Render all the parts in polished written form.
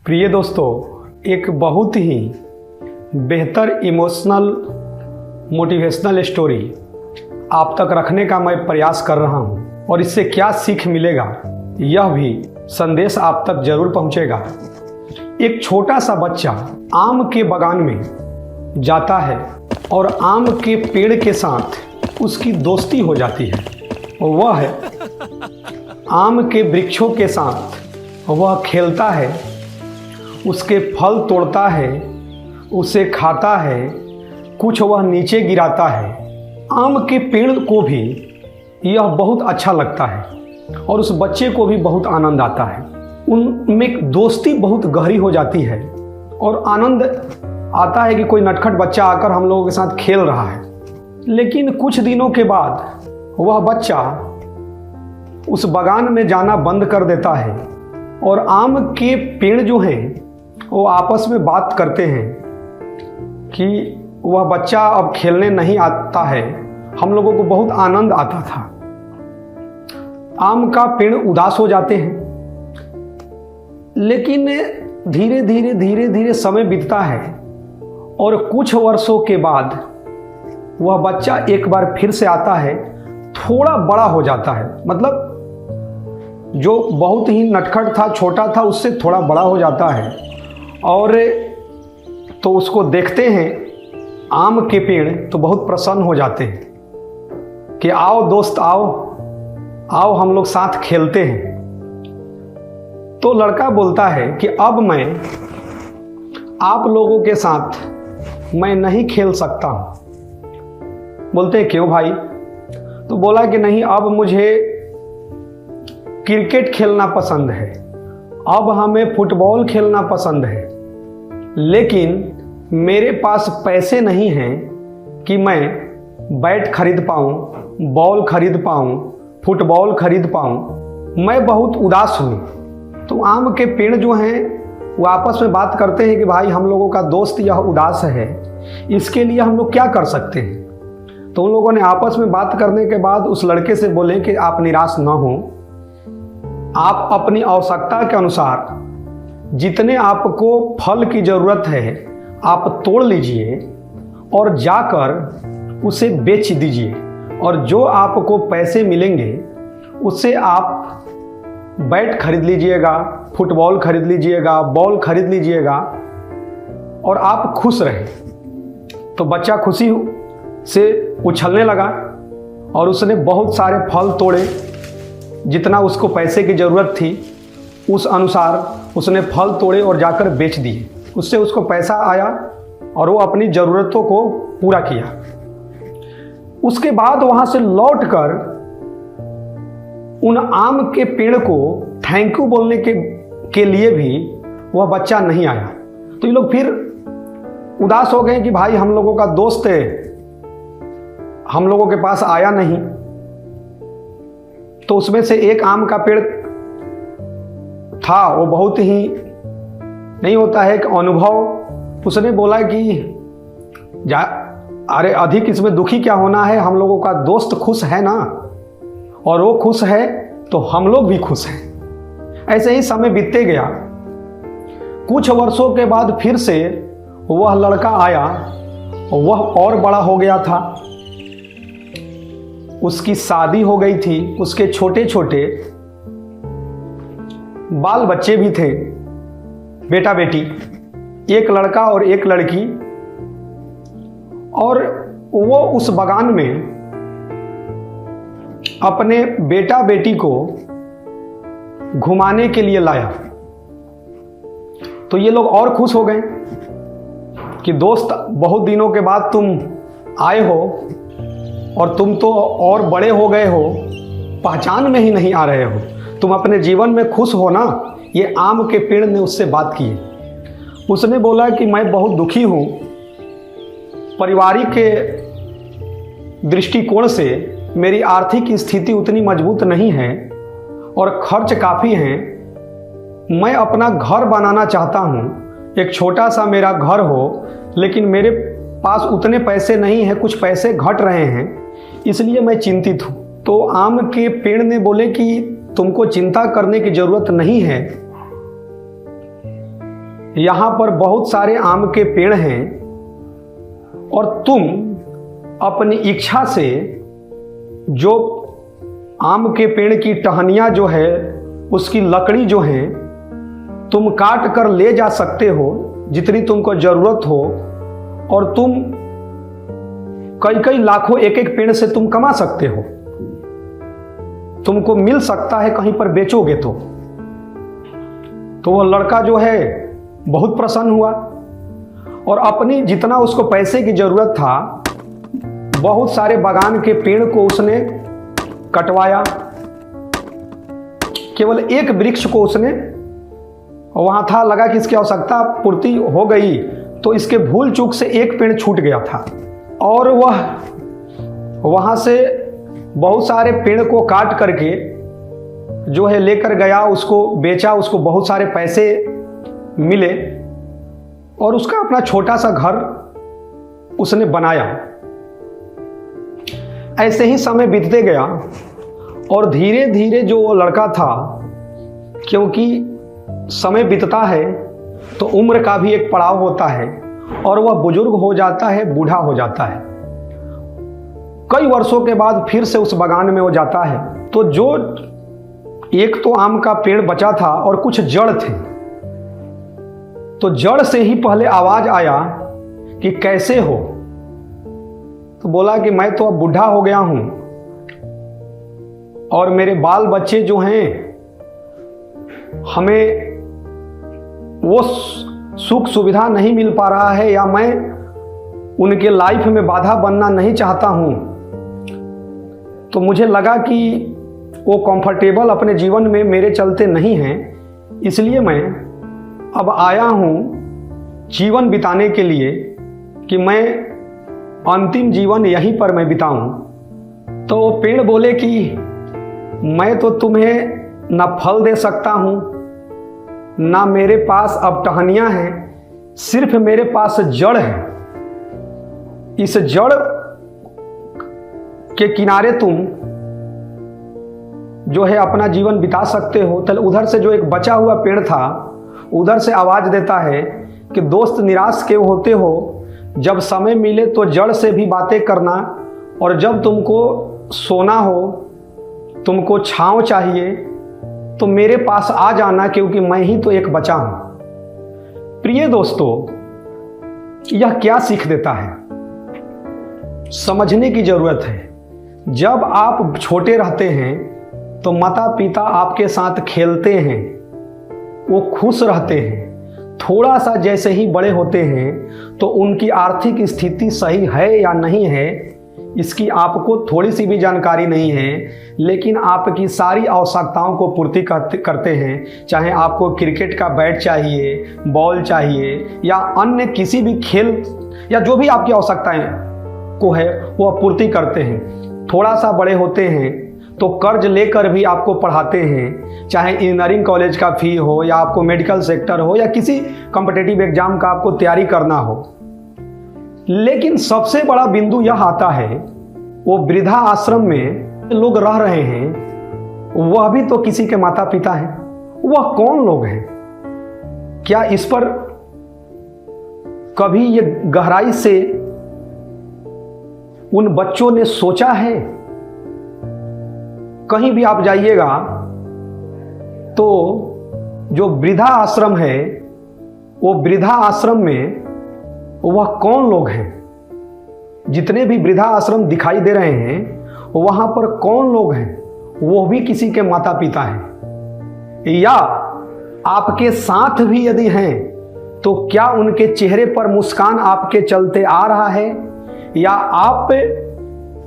प्रिय दोस्तों, एक बहुत ही बेहतर इमोशनल मोटिवेशनल स्टोरी आप तक रखने का मैं प्रयास कर रहा हूं और इससे क्या सीख मिलेगा यह भी संदेश आप तक जरूर पहुंचेगा। एक छोटा सा बच्चा आम के बागान में जाता है और आम के पेड़ के साथ उसकी दोस्ती हो जाती है। वह आम के वृक्षों के साथ वह खेलता है, उसके फल तोड़ता है, उसे खाता है, कुछ वह नीचे गिराता है। आम के पेड़ को भी यह बहुत अच्छा लगता है और उस बच्चे को भी बहुत आनंद आता है। उनमें दोस्ती बहुत गहरी हो जाती है और आनंद आता है कि कोई नटखट बच्चा आकर हम लोगों के साथ खेल रहा है। लेकिन कुछ दिनों के बाद वह बच्चा उस बागान में जाना बंद कर देता है और आम के पेड़ जो हैं वो आपस में बात करते हैं कि वह बच्चा अब खेलने नहीं आता है, हम लोगों को बहुत आनंद आता था। आम का पेड़ उदास हो जाते हैं। लेकिन धीरे धीरे समय बीतता है और कुछ वर्षों के बाद वह बच्चा एक बार फिर से आता है, थोड़ा बड़ा हो जाता है। मतलब जो बहुत ही नटखट था, छोटा था, उससे थोड़ा बड़ा हो जाता है और तो उसको देखते हैं आम के पेड़ तो बहुत प्रसन्न हो जाते हैं कि आओ दोस्त, आओ हम लोग साथ खेलते हैं। तो लड़का बोलता है कि अब मैं आप लोगों के साथ मैं नहीं खेल सकता हूं। बोलते हैं क्यों भाई? तो बोला कि नहीं, अब मुझे क्रिकेट खेलना पसंद है, अब हमें फुटबॉल खेलना पसंद है, लेकिन मेरे पास पैसे नहीं हैं कि मैं बैट खरीद पाऊँ, बॉल खरीद पाऊँ, फुटबॉल खरीद पाऊँ। मैं बहुत उदास हूँ। तो आम के पेड़ जो हैं वो आपस में बात करते हैं कि भाई हम लोगों का दोस्त यह उदास है, इसके लिए हम लोग क्या कर सकते हैं। तो उन लोगों ने आपस में बात करने के बाद उस लड़के से बोले कि आप निराश ना हो, आप अपनी आवश्यकता के अनुसार जितने आपको फल की ज़रूरत है आप तोड़ लीजिए और जाकर उसे बेच दीजिए और जो आपको पैसे मिलेंगे उससे आप बैट खरीद लीजिएगा, फुटबॉल खरीद लीजिएगा, बॉल खरीद लीजिएगा और आप खुश रहें। तो बच्चा खुशी से उछलने लगा और उसने बहुत सारे फल तोड़े। जितना उसको पैसे की ज़रूरत थी उस अनुसार उसने फल तोड़े और जाकर बेच दिए। उससे उसको पैसा आया और वो अपनी ज़रूरतों को पूरा किया। उसके बाद वहाँ से लौटकर उन आम के पेड़ को थैंक यू बोलने के लिए भी वह बच्चा नहीं आया। तो ये लोग फिर उदास हो गए कि भाई हम लोगों का दोस्त है, हम लोगों के पास आया नहीं। तो उसमें से एक आम का पेड़ था, वो बहुत ही नहीं होता है कि अनुभव। उसने बोला कि अरे अधिक इसमें दुखी क्या होना है, हम लोगों का दोस्त खुश है ना, और वो खुश है तो हम लोग भी खुश हैं। ऐसे ही समय बीतते गया। कुछ वर्षों के बाद फिर से वह लड़का आया, वह और बड़ा हो गया था, उसकी शादी हो गई थी, उसके छोटे छोटे बाल बच्चे भी थे, बेटा बेटी, एक लड़का और एक लड़की। और वो उस बागान में अपने बेटा बेटी को घुमाने के लिए लाया। तो ये लोग और खुश हो गए कि दोस्त बहुत दिनों के बाद तुम आए हो और तुम तो और बड़े हो गए हो, पहचान में ही नहीं आ रहे हो, तुम अपने जीवन में खुश हो ना। ये आम के पेड़ ने उससे बात की। उसने बोला कि मैं बहुत दुखी हूँ, पारिवारिक के दृष्टिकोण से मेरी आर्थिक स्थिति उतनी मजबूत नहीं है और खर्च काफ़ी हैं। मैं अपना घर बनाना चाहता हूँ, एक छोटा सा मेरा घर हो, लेकिन मेरे पास उतने पैसे नहीं हैं, कुछ पैसे घट रहे हैं, इसलिए मैं चिंतित हूँ। तो आम के पेड़ ने बोले कि तुमको चिंता करने की ज़रूरत नहीं है, यहाँ पर बहुत सारे आम के पेड़ हैं और तुम अपनी इच्छा से जो आम के पेड़ की टहनियाँ जो है, उसकी लकड़ी जो है, तुम काट कर ले जा सकते हो जितनी तुमको ज़रूरत हो, और तुम कई कई लाखों एक एक पेड़ से तुम कमा सकते हो। तुमको मिल सकता है कहीं पर बेचोगे तो वह लड़का जो है बहुत प्रसन्न हुआ और अपनी जितना उसको पैसे की ज़रूरत था, बहुत सारे बागान के पेड़ को उसने कटवाया। केवल एक वृक्ष को उसने, वहाँ था लगा कि इसकी आवश्यकता पूर्ति हो गई, तो इसके भूल चूक से एक पेड़ छूट गया था और वह वहाँ से बहुत सारे पेड़ को काट करके जो है लेकर गया, उसको बेचा, उसको बहुत सारे पैसे मिले और उसका अपना छोटा सा घर उसने बनाया। ऐसे ही समय बीतते गया और धीरे धीरे जो वो लड़का था, क्योंकि समय बीतता है तो उम्र का भी एक पड़ाव होता है और वह बुजुर्ग हो जाता है, बूढ़ा हो जाता है। कई वर्षों के बाद फिर से उस बागान में वो जाता है तो जो एक तो आम का पेड़ बचा था और कुछ जड़ थे, तो जड़ से ही पहले आवाज आया कि कैसे हो। तो बोला कि मैं तो अब बूढ़ा हो गया हूं और मेरे बाल बच्चे जो हैं, हमें वो सुख सुविधा नहीं मिल पा रहा है, या मैं उनके लाइफ में बाधा बनना नहीं चाहता हूं। तो मुझे लगा कि वो कंफर्टेबल अपने जीवन में मेरे चलते नहीं हैं, इसलिए मैं अब आया हूं जीवन बिताने के लिए कि मैं अंतिम जीवन यहीं पर मैं बिताऊं। तो पेड़ बोले कि मैं तो तुम्हें ना फल दे सकता हूं, ना मेरे पास अब टहनियां हैं, सिर्फ मेरे पास जड़ है। इस जड़ के किनारे तुम जो है अपना जीवन बिता सकते हो। तो उधर से जो एक बचा हुआ पेड़ था, उधर से आवाज देता है कि दोस्त निराश क्यों होते हो, जब समय मिले तो जड़ से भी बातें करना, और जब तुमको सोना हो, तुमको छांव चाहिए तो मेरे पास आ जाना, क्योंकि मैं ही तो एक बचा हूं। प्रिय दोस्तों, यह क्या सीख देता है, समझने की जरूरत है। जब आप छोटे रहते हैं तो माता पिता आपके साथ खेलते हैं, वो खुश रहते हैं। थोड़ा सा जैसे ही बड़े होते हैं तो उनकी आर्थिक स्थिति सही है या नहीं है, इसकी आपको थोड़ी सी भी जानकारी नहीं है, लेकिन आपकी सारी आवश्यकताओं को पूर्ति करते हैं। चाहे आपको क्रिकेट का बैट चाहिए, बॉल चाहिए, या अन्य किसी भी खेल या जो भी आपकी आवश्यकताएं को है वो पूर्ति करते हैं। थोड़ा सा बड़े होते हैं तो कर्ज लेकर भी आपको पढ़ाते हैं, चाहे इंजीनियरिंग कॉलेज का फी हो, या आपको मेडिकल सेक्टर हो, या किसी कॉम्पिटिटिव एग्जाम का आपको तैयारी करना हो। लेकिन सबसे बड़ा बिंदु यह आता है, वो वृद्धा आश्रम में लोग रह रहे हैं, वह भी तो किसी के माता पिता हैं। वह कौन लोग हैं? क्या इस पर कभी ये गहराई से उन बच्चों ने सोचा है? कहीं भी आप जाइएगा तो जो वृद्धा आश्रम है, वो वृद्धा आश्रम में वह कौन लोग हैं? जितने भी वृद्धा आश्रम दिखाई दे रहे हैं वहां पर कौन लोग हैं? वो भी किसी के माता पिता हैं, या आपके साथ भी यदि हैं तो क्या उनके चेहरे पर मुस्कान आपके चलते आ रहा है, या आप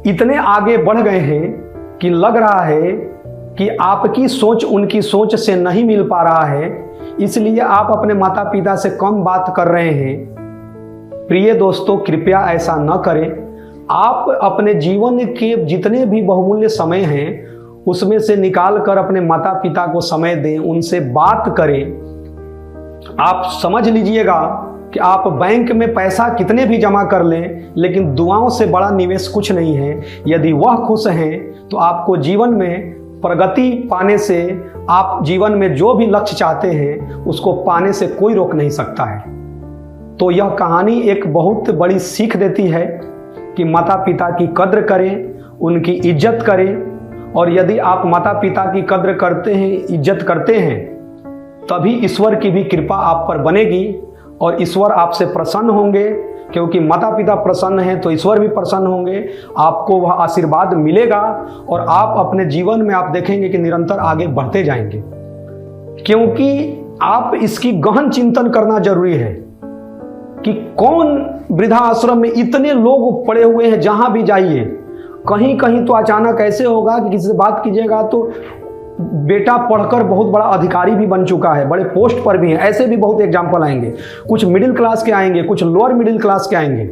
इतने आगे बढ़ गए हैं कि लग रहा है कि आपकी सोच उनकी सोच से नहीं मिल पा रहा है, इसलिए आप अपने माता पिता से कम बात कर रहे हैं। प्रिय दोस्तों, कृपया ऐसा न करें। आप अपने जीवन के जितने भी बहुमूल्य समय हैं उसमें से निकाल कर अपने माता पिता को समय दें, उनसे बात करें। आप समझ लीजिएगा कि आप बैंक में पैसा कितने भी जमा कर लें, लेकिन दुआओं से बड़ा निवेश कुछ नहीं है। यदि वह खुश हैं तो आपको जीवन में प्रगति पाने से, आप जीवन में जो भी लक्ष्य चाहते हैं उसको पाने से कोई रोक नहीं सकता है। तो यह कहानी एक बहुत बड़ी सीख देती है कि माता पिता की कद्र करें, उनकी इज्जत करें। और यदि आप माता पिता की कद्र करते हैं, इज्जत करते हैं, तभी ईश्वर की भी कृपा आप पर बनेगी और ईश्वर आपसे प्रसन्न होंगे। क्योंकि माता पिता प्रसन्न हैं तो ईश्वर भी प्रसन्न होंगे, आपको वह आशीर्वाद मिलेगा और आप अपने जीवन में आप देखेंगे कि निरंतर आगे बढ़ते जाएंगे। क्योंकि आप इसकी गहन चिंतन करना जरूरी है कि कौन वृद्धाश्रम में इतने लोग पड़े हुए हैं, जहां भी जाइए कहीं कहीं तो अचानक ऐसे होगा कि किसी से बात कीजिएगा तो बेटा पढ़कर बहुत बड़ा अधिकारी भी बन चुका है, बड़े पोस्ट पर भी है। ऐसे भी बहुत एग्जाम्पल आएंगे, कुछ मिडिल क्लास के आएंगे, कुछ लोअर मिडिल क्लास के आएंगे।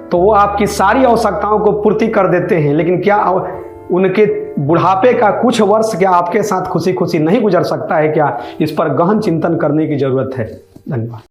तो वो आपकी सारी आवश्यकताओं को पूर्ति कर देते हैं, लेकिन क्या उनके बुढ़ापे का कुछ वर्ष क्या आपके साथ खुशी खुशी नहीं गुजर सकता है क्या? इस पर गहन चिंतन करने की जरूरत है। धन्यवाद।